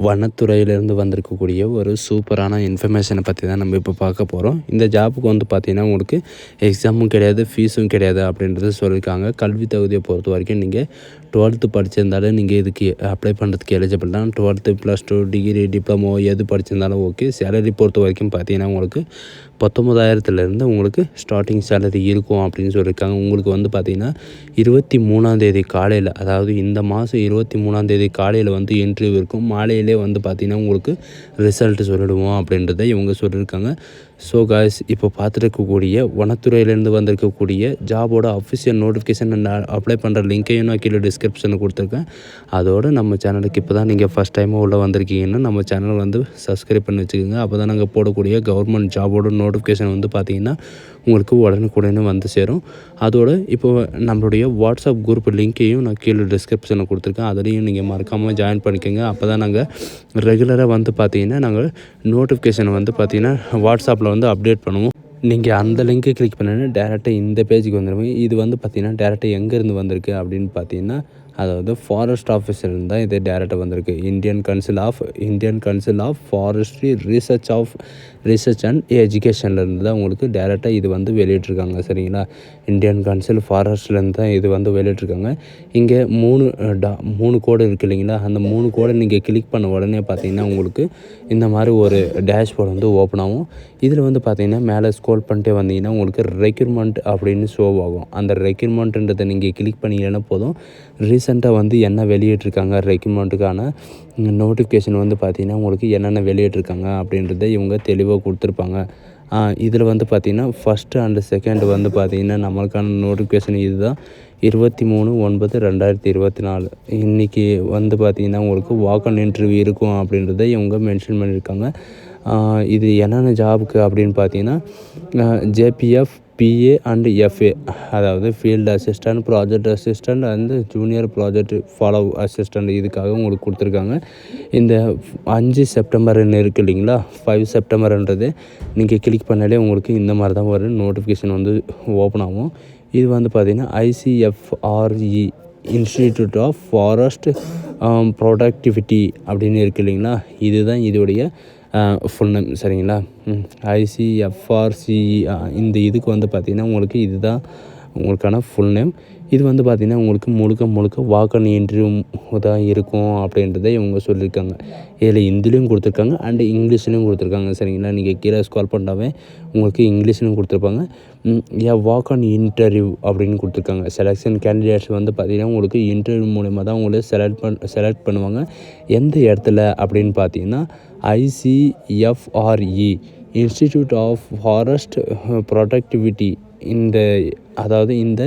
வனத்துறையிலேருந்து வந்திருக்கக்கூடிய ஒரு சூப்பரான இன்ஃபர்மேஷனை பற்றி தான் நம்ம இப்போ பார்க்க போகிறோம். இந்த ஜாப்புக்கு வந்து பார்த்திங்கன்னா உங்களுக்கு எக்ஸாமும் கிடையாது, ஃபீஸும் கிடையாது அப்படின்றத சொல்லியிருக்காங்க. கல்வி தகுதியை பொறுத்த வரைக்கும் நீங்கள் 12th படிச்சிருந்தாலும் நீங்கள் இதுக்கு அப்ளை பண்ணுறதுக்கு எலிஜிபிள் தான். 12th +2 டிகிரி டிப்ளமோ எது படிச்சிருந்தாலும் ஓகே. சேலரி பொறுத்த வரைக்கும் பார்த்திங்கன்னா உங்களுக்கு 19,000லேருந்து உங்களுக்கு ஸ்டார்டிங் சேலரி இருக்கும் அப்படின்னு சொல்லியிருக்காங்க. உங்களுக்கு வந்து பார்த்திங்கன்னா 23ஆம் காலையில், அதாவது இந்த மாதம் 23ஆம் காலையில் வந்து இன்டர்வியூ இருக்கும். மாலையிலே வந்து பார்த்திங்கன்னா உங்களுக்கு ரிசல்ட் சொல்லிடுவோம் அப்படின்றத இவங்க சொல்லியிருக்காங்க. ஸோ காய்ஸ், இப்போ பார்த்துருக்கக்கூடிய வனத்துறையிலேருந்து வந்திருக்கக்கூடிய ஜாபோட அஃபிஷியல் நோட்டிஃபிகேஷன் நான் அப்ளை பண்ணுற லிங்க்கையும் நான் கீழே டிஸ்கிரிப்ஷனில் கொடுத்துருக்கேன். அதோடு நம்ம சேனலுக்கு இப்போ தான் நீங்கள் ஃபஸ்ட் டைமாக உள்ளே வந்திருக்கீங்கன்னா நம்ம சேனல் வந்து சப்ஸ்கிரைப் பண்ணி வச்சுக்கோங்க. அப்போ தான் நாங்கள் போடக்கூடிய கவர்மெண்ட் ஜாபோட நோட்டிஃபிகேஷன் வந்து பார்த்திங்கன்னா உங்களுக்கு உடனுக்குடனே வந்து சேரும். அதோடு இப்போ நம்மளுடைய வாட்ஸ்அப் குரூப் லிங்க்கையும் நான் கீழே டிஸ்கிரிப்ஷனில் கொடுத்துருக்கேன். அதுலேயும் நீங்கள் மறக்காமல் ஜாயின் பண்ணிக்கோங்க. அப்போ தான் நாங்கள் ரெகுலராக வந்து பார்த்திங்கன்னா நாங்கள் நோட்டிஃபிகேஷன் வந்து பார்த்திங்கன்னா வாட்ஸ்அப்பில் வந்து அப்டேட் பண்ணுவோம். நீங்கள் அந்த லிங்க்கை கிளிக் பண்ணினா டேரெக்டாக இந்த பேஜுக்கு வந்துடுவீங்க. இது வந்து பார்த்திங்கன்னா டேரெக்டாக எங்கேருந்து வந்திருக்கு அப்படின்னு பார்த்தீங்கன்னா, அதாவது ஃபாரஸ்ட் ஆஃபீஸர்லேருந்து தான் இது டேரெக்டாக வந்திருக்கு. Indian Council of Forestry Research and எஜுகேஷன்லேருந்து தான் உங்களுக்கு டேரெக்டாக இது வந்து வெளியிட்ருக்காங்க. சரிங்களா? இந்தியன் கவுன்சில் ஃபாரஸ்ட்லேருந்து தான் இது வந்து வெளியிட்ருக்காங்க. இங்கே 3 கோடு இருக்குது இல்லைங்களா? அந்த 3 கோடை நீங்கள் கிளிக் பண்ண உடனே பார்த்தீங்கன்னா உங்களுக்கு இந்த மாதிரி ஒரு டேஷ்போர்டு வந்து ஓப்பன் ஆகும். இதில் வந்து பார்த்திங்கன்னா மேலே ஸ்க்ரோல் பண்ணிட்டே வந்தீங்கன்னா உங்களுக்கு ரெக்யூர்மெண்ட் அப்படின்னு ஷோ ஆகும். அந்த ரெக்யூர்மெண்ட்டுன்றதை நீங்கள் கிளிக் பண்ணிங்கன்னா போதும். ரீசெண்டாக வந்து என்ன வெளியிட்ருக்காங்க, ரெக்யூர்மெண்ட்டுக்கான நோட்டிஃபிகேஷன் வந்து பார்த்திங்கன்னா உங்களுக்கு என்னென்ன வெளியிட்ருக்காங்க அப்படின்றத இவங்க தெளிவாக கொடுத்துருப்பாங்க. இதில் வந்து பார்த்திங்கன்னா ஃபஸ்ட்டு அண்டு செகண்டு வந்து பார்த்திங்கன்னா நம்மளுக்கான நோட்டிஃபிகேஷன் இது தான். 23/9/2024 இன்றைக்கி வந்து பார்த்திங்கன்னா உங்களுக்கு வாக்-இன் இன்டர்வியூ இருக்கும் அப்படின்றத இவங்க மென்ஷன் பண்ணியிருக்காங்க. இது என்னென்ன ஜாபுக்கு அப்படின்னு பார்த்தீங்கன்னா ஜேபிஎஃப், பிஏ அண்ட் எஃப்ஏ, அதாவது field assistant, project assistant and junior project follow assistant இதுக்காக உங்களுக்கு கொடுத்துருக்காங்க. இந்த 5 செப்டம்பர்னு இருக்குது இல்லைங்களா? 5 செப்டம்பர்ன்றது நீங்கள் கிளிக் பண்ணாலே உங்களுக்கு இந்த மாதிரி தான் ஒரு நோட்டிஃபிகேஷன் வந்து ஓப்பன் ஆகும். இது வந்து பார்த்திங்கன்னா ICFRE institute of forest productivity அப்படின்னு இருக்குது இல்லைங்களா? இதுதான் இதோடைய ஃபுல் நேம். சரிங்களா? ICFRCE இந்த இதுக்கு வந்து பார்த்திங்கன்னா உங்களுக்கு இதுதான் உங்களுக்கான ஃபுல் நேம். இது வந்து பார்த்திங்கன்னா உங்களுக்கு முழுக்க வாக்-இன் இன்டர்வியூ தான் இருக்கும் அப்படின்றத இவங்க சொல்லியிருக்காங்க. இதில் ஹிந்திலையும் கொடுத்துருக்காங்க அண்டு இங்கிலீஷ்லையும் கொடுத்துருக்காங்க. சரிங்களா? நீங்கள் கீழே ஸ்க்ரால் பண்ணாவே உங்களுக்கு இங்கிலீஷ்லையும் கொடுத்துருப்பாங்க. வாக்-இன் இன்டர்வியூ அப்படின்னு கொடுத்துருக்காங்க. செலெக்ஷன் கேண்டிடேட்ஸ் வந்து பார்த்திங்கன்னா உங்களுக்கு இன்டர்வியூ மூலமாக தான் உங்களை செலக்ட் பண்ணுவாங்க. எந்த இடத்துல அப்படின்னு பார்த்தீங்கன்னா ICFRE institute of forest productivity அதாவது இந்த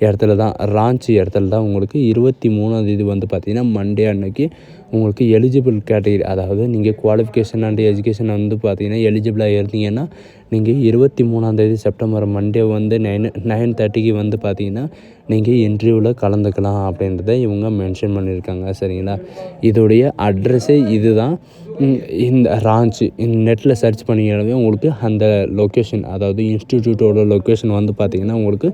இடத்துல தான், ராஞ்சி இடத்துல தான் உங்களுக்கு 23ஆம் வந்து பார்த்திங்கன்னா மண்டே அன்னைக்கு உங்களுக்கு எலிஜிபிள் கேட்டகரி, அதாவது நீங்கள் குவாலிஃபிகேஷன் அண்ட் எஜுகேஷன் வந்து பார்த்திங்கன்னா எலிஜிபிளாக இருந்தீங்கன்னா நீங்கள் 23ஆம் செப்டம்பர் மண்டே வந்து 9:30க்கு வந்து பார்த்திங்கன்னா நீங்கள் இன்டர்வியூவில் கலந்துக்கலாம் அப்படின்றத இவங்க மென்ஷன் பண்ணியிருக்காங்க. சரிங்களா? இதோடைய அட்ரஸே இது தான். இந்த ராஞ்சி நெட்டில் சர்ச் பண்ணிங்கனாவே உங்களுக்கு அந்த லொக்கேஷன், அதாவது இன்ஸ்டிடியூட்டோட லொக்கேஷன் வந்து பார்த்திங்கன்னா உங்களுக்கு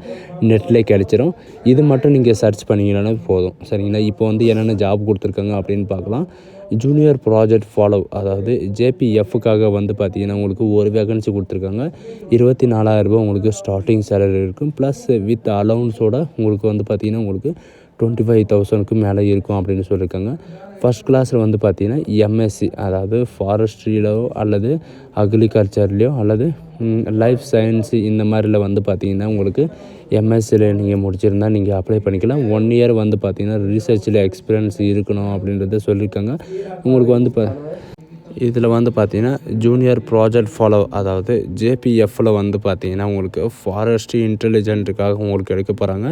நெட்டில் கிடச்சிரும். இது மட்டும் நீங்கள் சர்ச் பண்ணிங்கனாலே போதும். சரிங்களா? இப்போ வந்து என்னென்ன ஜாப் கொடுத்துருக்காங்க அப்படின்னு பார்க்கலாம். ஜூனியர் ப்ராஜெக்ட் ஃபாலோ, அதாவது ஜேபிஎஃப்க்காக வந்து பார்த்திங்கன்னா உங்களுக்கு ஒரு வேகன்சி கொடுத்துருக்காங்க. 24,000 உங்களுக்கு ஸ்டார்டிங் சேலரி இருக்கும். ப்ளஸ் வித் அலவுன்ஸோட உங்களுக்கு வந்து பார்த்திங்கன்னா உங்களுக்கு 25,000க்கு மேலே இருக்கும் அப்படின்னு சொல்லியிருக்காங்க. ஃபஸ்ட் கிளாஸில் வந்து பார்த்திங்கன்னா எம்எஸ்சி, அதாவது ஃபாரஸ்ட்ரியிலோ அல்லது அக்ரிகல்ச்சர்லேயோ அல்லது லைஃப் சயின்ஸு இந்த மாதிரில வந்து பார்த்திங்கன்னா உங்களுக்கு எம்எஸ்சியில் நீங்கள் முடிச்சிருந்தால் நீங்கள் அப்ளை பண்ணிக்கலாம். 1 இயர் வந்து பார்த்திங்கன்னா ரிசர்ச்சில் எக்ஸ்பீரியன்ஸ் இருக்கணும் அப்படின்றத சொல்லியிருக்காங்க. உங்களுக்கு வந்து இதில் வந்து பார்த்திங்கன்னா ஜூனியர் ப்ராஜெக்ட் ஃபாலோ, அதாவது ஜேபிஎஃப்பில் வந்து பார்த்திங்கன்னா உங்களுக்கு ஃபாரஸ்ட்ரி இன்டெலிஜென்ட்டுக்காக உங்களுக்கு எடுக்க போகிறாங்க.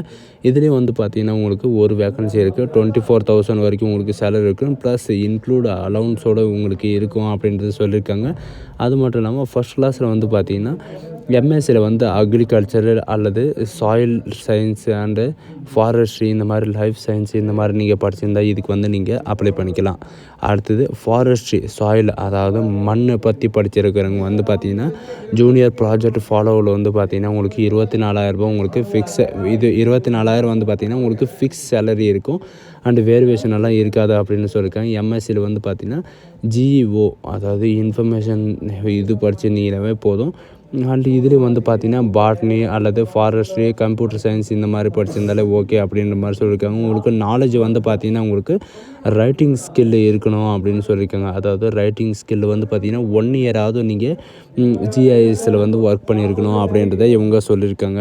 இதுலேயும் வந்து பார்த்திங்கன்னா உங்களுக்கு ஒரு வேக்கன்சி இருக்குது. 24,000 வரைக்கும் உங்களுக்கு சேலரி இருக்கும். ப்ளஸ் இன்க்ளூட் அலவுன்ஸோடு உங்களுக்கு இருக்கும் அப்படின்றது சொல்லியிருக்காங்க. அது மட்டும் இல்லாமல் ஃபஸ்ட் கிளாஸில் வந்து பார்த்திங்கன்னா எம்எஸ்சியில் வந்து அக்ரிகல்ச்சர் அல்லது சாயில் சயின்ஸ் அண்டு ஃபாரஸ்ட்ரி இந்த மாதிரி லைஃப் சயின்ஸ் இந்த மாதிரி நீங்கள் படிச்சிருந்தா இதுக்கு வந்து நீங்கள் அப்ளை பண்ணிக்கலாம். அடுத்தது ஃபாரஸ்ட்ரி சாயில் அதாவது மண்ணை பற்றி படிச்சிருக்கிறவங்க வந்து பார்த்திங்கன்னா ஜூனியர் ப்ராஜெக்ட் ஃபாலோவில் வந்து பார்த்திங்கன்னா உங்களுக்கு 24,000 உங்களுக்கு இது 24,000 வந்து பார்த்திங்கன்னா உங்களுக்கு ஃபிக்ஸ் சேலரி இருக்கும் அண்டு வேரியேஷன் எல்லாம் இருக்காது அப்படின்னு சொல்லியிருக்காங்க. எம்எஸ்சியில் வந்து பார்த்திங்கன்னா ஜிஇஓ அதாவது இன்ஃபர்மேஷன் இது படிச்சிருந்தீங்கன்னாவே போதும். அண்டு இதுலேயும் வந்து பார்த்திங்கன்னா பாட்னி அல்லது ஃபாரஸ்ட்ரி கம்ப்யூட்டர் சயின்ஸ் இந்த மாதிரி படிச்சிருந்தாலே ஓகே அப்படின்ற மாதிரி சொல்லியிருக்காங்க. உங்களுக்கு நாலேஜ் வந்து பார்த்திங்கன்னா உங்களுக்கு ரைட்டிங் ஸ்கில் இருக்கணும் அப்படின்னு சொல்லியிருக்காங்க. அதாவது ரைட்டிங் ஸ்கில் வந்து பார்த்திங்கன்னா 1 இயராவது நீங்கள் ஜிஐஎஸில் வந்து ஒர்க் பண்ணியிருக்கணும் அப்படின்றத இவங்க சொல்லியிருக்காங்க.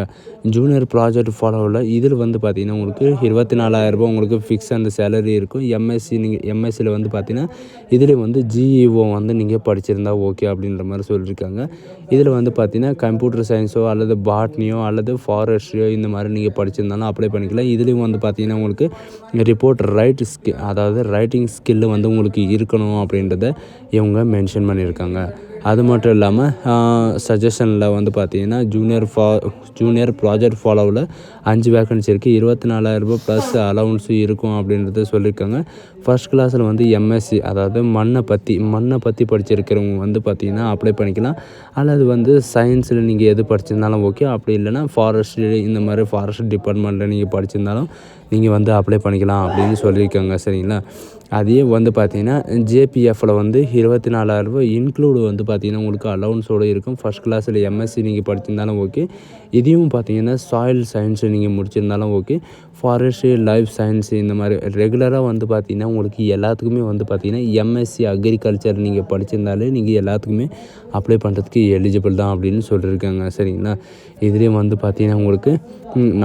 ஜூனியர் ப்ராஜெக்ட் ஃபாலோவில் இதில் வந்து பார்த்திங்கன்னா உங்களுக்கு 24,000 உங்களுக்கு ஃபிக்ஸ் அந்த சேலரி இருக்கும். எம்எஸ்சியில் வந்து பார்த்திங்கன்னா இதில் வந்து ஜிஇஓ வந்து நீங்கள் படிச்சிருந்தா ஓகே அப்படின்ற மாதிரி சொல்லியிருக்காங்க. இதில் வந்து பார்த்திங்கன்னா கம்ப்யூட்டர் சயின்ஸோ அல்லது பாட்னியோ அல்லது ஃபாரஸ்ட்ரியோ இந்த மாதிரி நீங்கள் படிச்சிருந்தாலும் அப்ளை பண்ணிக்கலாம். இதுலேயும் வந்து பார்த்திங்கன்னா உங்களுக்கு ரிப்போர்ட் அதாவது ரைட்டிங் ஸ்கில்லு வந்து உங்களுக்கு இருக்கணும் அப்படின்றத இவங்க மென்ஷன் பண்ணியிருக்காங்க. அது மட்டும் இல்லாமல் சஜஷனில் வந்து பார்த்திங்கன்னா ஜூனியர் ப்ராஜெக்ட் ஃபாலோவில் 5 வேக்கன்சி இருக்குது. 24,000 ப்ளஸ் அலவுன்ஸும் இருக்கும் அப்படின்றத சொல்லியிருக்காங்க. ஃபர்ஸ்ட் கிளாஸில் வந்து எம்எஸ்சி அதாவது மண்ணை பற்றி படிச்சிருக்கிறவங்க வந்து பார்த்திங்கன்னா அப்ளை பண்ணிக்கலாம். அல்லது வந்து சயின்ஸில் நீங்கள் எது படிச்சிருந்தாலும் ஓகே. அப்படி இல்லைனா ஃபாரஸ்ட்ரி இந்த மாதிரி ஃபாரஸ்ட் டிபார்ட்மெண்ட்டில் நீங்கள் படிச்சிருந்தாலும் நீங்கள் வந்து அப்ளை பண்ணிக்கலாம் அப்படின்னு சொல்லியிருக்காங்க. சரிங்களா? அதே வந்து பார்த்திங்கன்னா ஜேபிஎஃப்பில் வந்து 24,000 இன்க்ளூடு வந்து பார்த்திங்கன்னா உங்களுக்கு அலவுன்ஸோடு இருக்கும். ஃபர்ஸ்ட் கிளாஸில் எம்எஸ்சி நீங்கள் படிச்சிருந்தாலும் ஓகே. இதையும் பார்த்திங்கன்னா சாயில் சயின்ஸு நீங்கள் முடிச்சிருந்தாலும் ஓகே. ஃபாரஸ்ட்ரி லைஃப் சயின்ஸு இந்த மாதிரி ரெகுலராக வந்து பார்த்திங்கன்னா உங்களுக்கு எல்லாத்துக்குமே வந்து பார்த்திங்கன்னா எம்எஸ்சி அக்ரிகல்ச்சர் நீங்கள் படிச்சிருந்தாலே நீங்கள் எல்லாத்துக்குமே அப்ளை பண்ணுறதுக்கு எலிஜிபிள் தான் அப்படின்னு சொல்லியிருக்காங்க. சரிங்களா? இதுலேயும் வந்து பார்த்திங்கன்னா உங்களுக்கு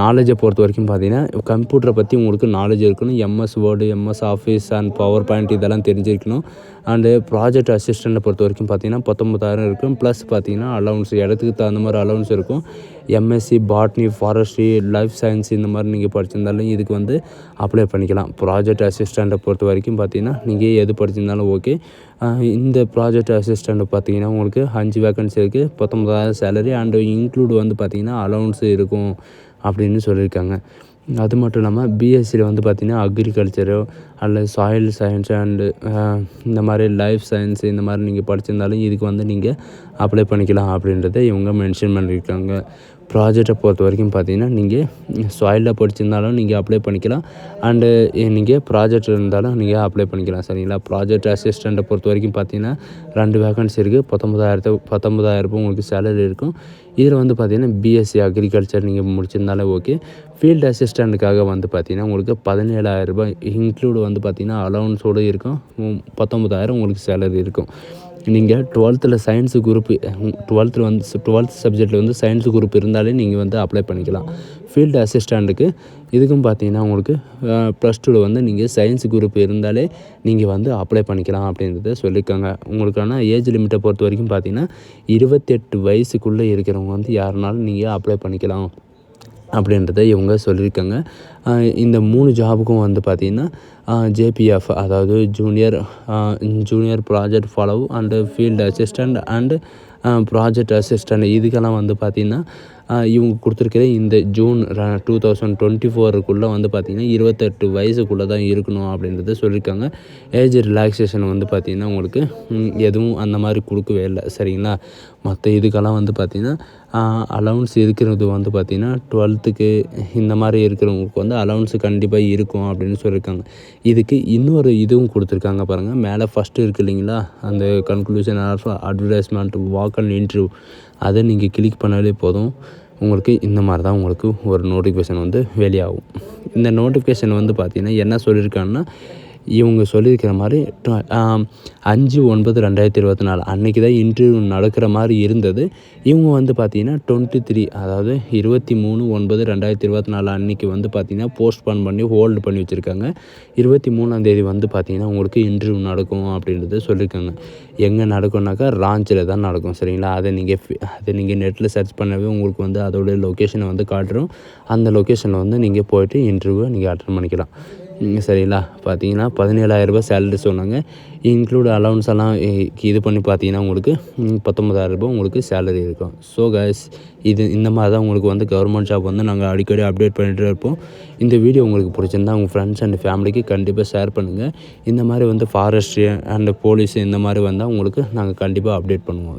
நாலேஜை பொறுத்த வரைக்கும் பார்த்திங்கன்னா கம்ப்யூட்டரை பற்றி உங்களுக்கு நாலேஜ் இருக்கணும். MS word MS office and power point இதெல்லாம் தெரிஞ்சிருக்கணும். அண்டு ப்ராஜெக்ட் அசிஸ்டண்ட்டை பொறுத்த வரைக்கும் பார்த்திங்கன்னா 19,000 இருக்கும். ப்ளஸ் பார்த்திங்கன்னா அலவுன்ஸ் இடத்துக்கு தகுந்த மாதிரி அலவுன்ஸ் இருக்கும். MSc botany forestry life science இந்த மாதிரி நீங்கள் படிச்சிருந்தாலும் இதுக்கு வந்து அப்ளை பண்ணிக்கலாம். ப்ராஜெக்ட் அசிஸ்டண்ட்டை பொறுத்த வரைக்கும் பார்த்திங்கன்னா நீங்கள் எது படிச்சிருந்தாலும் ஓகே. இந்த ப்ராஜெக்ட் அசிஸ்டண்ட்டை பார்த்திங்கன்னா உங்களுக்கு 5 வேக்கன்சி இருக்குது. 19,000 சேலரி அண்டு இன்க்ளூடு வந்து பார்த்திங்கன்னா அலவுன்ஸு இருக்கும் அப்படின்னு சொல்லியிருக்காங்க. அது மட்டும் இல்லாமல் பிஎஸ்சியில் வந்து பார்த்திங்கன்னா அக்ரிகல்ச்சரோ அல்லது சாயில் சயின்ஸ் அண்டு இந்த மாதிரி லைஃப் சயின்ஸ் இந்த மாதிரி நீங்கள் படிச்சிருந்தாலும் இதுக்கு வந்து நீங்கள் அப்ளை பண்ணிக்கலாம் அப்படின்றத இவங்க மென்ஷன் பண்ணியிருக்காங்க. ப்ராஜெக்டை பொறுத்த வரைக்கும் பார்த்திங்கன்னா நீங்கள் சாயிலில் படிச்சிருந்தாலும் நீங்கள் அப்ளை பண்ணிக்கலாம். அண்டு நீங்கள் ப்ராஜெக்ட் இருந்தாலும் நீங்கள் அப்ளை பண்ணிக்கலாம். சரிங்களா? ப்ராஜெக்ட் அசிஸ்டண்ட்டை பொறுத்த வரைக்கும் பார்த்திங்கன்னா 2 வேக்கன்சி இருக்குது. 19,000 உங்களுக்கு சேலரி இருக்கும். இதில் வந்து பார்த்திங்கன்னா பிஎஸ்சி அக்ரிகல்ச்சர் நீங்கள் முடிச்சிருந்தாலே ஓகே. ஃபீல்டு அசிஸ்டண்ட்டுக்காக வந்து பார்த்திங்கன்னா உங்களுக்கு 17,000 இன்க்ளூடு வந்து பார்த்திங்கன்னா அலவுன்ஸோடு இருக்கும். 19,000 உங்களுக்கு சேலரி இருக்கும். நீங்கள் 12th சயின்ஸு குரூப்பு 12th சப்ஜெக்டில் வந்து சயின்ஸு குரூப் இருந்தாலே நீங்கள் வந்து அப்ளை பண்ணிக்கலாம். ஃபீல்டு அசிஸ்டண்ட்டுக்கு இதுக்கும் பார்த்திங்கன்னா உங்களுக்கு +2 வந்து நீங்கள் சயின்ஸ் குரூப் இருந்தாலே நீங்கள் வந்து அப்ளை பண்ணிக்கலாம் அப்படின்றத சொல்லியிருக்காங்க. உங்களுக்கான ஏஜ் லிமிட்டை பொறுத்த வரைக்கும் பார்த்திங்கன்னா 28 வயசுக்குள்ளே இருக்கிறவங்க வந்து யாருனாலும் நீங்கள் அப்ளை பண்ணிக்கலாம் அப்படின்றத இவங்க சொல்லியிருக்காங்க. இந்த 3 ஜாபுக்கும் வந்து பார்த்திங்கன்னா ஜேபிஎஃப் அதாவது junior project follow and field assistant and project assistant இதுக்கெல்லாம் வந்து பார்த்திங்கன்னா இவங்க கொடுத்துருக்கிற இந்த ஜூன் 2024 வந்து பார்த்திங்கன்னா 28 வயசுக்குள்ளே தான் இருக்கணும் அப்படின்றத சொல்லியிருக்காங்க. ஏஜ் ரிலாக்ஸேஷன் வந்து பார்த்திங்கன்னா உங்களுக்கு எதுவும் அந்த மாதிரி கொடுக்கவே இல்லை. சரிங்களா? மற்ற இதுக்கெல்லாம் வந்து பார்த்திங்கன்னா அலவுன்ஸ் இருக்கிறது வந்து பார்த்திங்கன்னா 12th இந்த மாதிரி இருக்கிறவங்களுக்கு வந்து அலவுன்ஸு கண்டிப்பாக இருக்கும் அப்படின்னு சொல்லியிருக்காங்க. இதுக்கு இன்னொரு இதுவும் கொடுத்துருக்காங்க பாருங்கள். மேலே ஃபஸ்ட்டு இருக்குது இல்லைங்களா அந்த conclusion of advertisement walk and interview அதை நீங்கள் கிளிக் பண்ணாலே போதும். உங்களுக்கு இந்த மாதிரி தான் உங்களுக்கு ஒரு நோட்டிஃபிகேஷன் வந்து வெளியாகும். இந்த நோட்டிஃபிகேஷன் வந்து பார்த்திங்கன்னா என்ன சொல்லியிருக்காங்கன்னா இவங்க சொல்லியிருக்கிற மாதிரி 5/9/2024 அன்றைக்கி தான் இன்டர்வியூ நடக்கிற மாதிரி இருந்தது. இவங்க வந்து பார்த்திங்கன்னா 23 அதாவது 23/9/2024 அன்றைக்கி வந்து பார்த்திங்கன்னா போஸ்ட்போன் பண்ணி ஹோல்டு பண்ணி வச்சுருக்காங்க. 23ஆம் தேதி வந்து பார்த்திங்கன்னா உங்களுக்கு இன்டர்வியூ நடக்கும் அப்படின்றத சொல்லியிருக்காங்க. எங்கே நடக்கும்னாக்கா ராஞ்சியில் தான் நடக்கும். சரிங்களா? அதை நீங்கள் நெட்டில் சர்ச் பண்ணவே உங்களுக்கு வந்து அதோடைய லொக்கேஷனை வந்து காட்டுறோம். அந்த லொக்கேஷனில் வந்து நீங்கள் போய்ட்டு இன்டர்வியூவை நீங்கள் அட்டெண்ட் பண்ணிக்கலாம். சரிங்களா. பார்த்தீங்கன்னா 17,000 சேலரி சொன்னாங்க. இன்க்ளூட் அலவன்ஸ் எல்லாம் இது பண்ணி பார்த்தீங்கன்னா உங்களுக்கு 19,000 உங்களுக்கு சேலரி இருக்கும். ஸோ கைஸ் இந்த மாதிரி தான் உங்களுக்கு வந்து கவர்மெண்ட் ஜாப் வந்து நாங்கள் அடிக்கடி அப்டேட் பண்ணிகிட்டே இருப்போம். இந்த வீடியோ உங்களுக்கு பிடிச்சிருந்தா உங்கள் ஃப்ரெண்ட்ஸ் அண்ட் ஃபேமிலிக்கு கண்டிப்பாக ஷேர் பண்ணுங்கள். இந்த மாதிரி வந்து ஃபாரஸ்ட்ரி அண்ட் போலீஸ் இந்த மாதிரி வந்தால் உங்களுக்கு நாங்கள் கண்டிப்பாக அப்டேட் பண்ணுவோம்.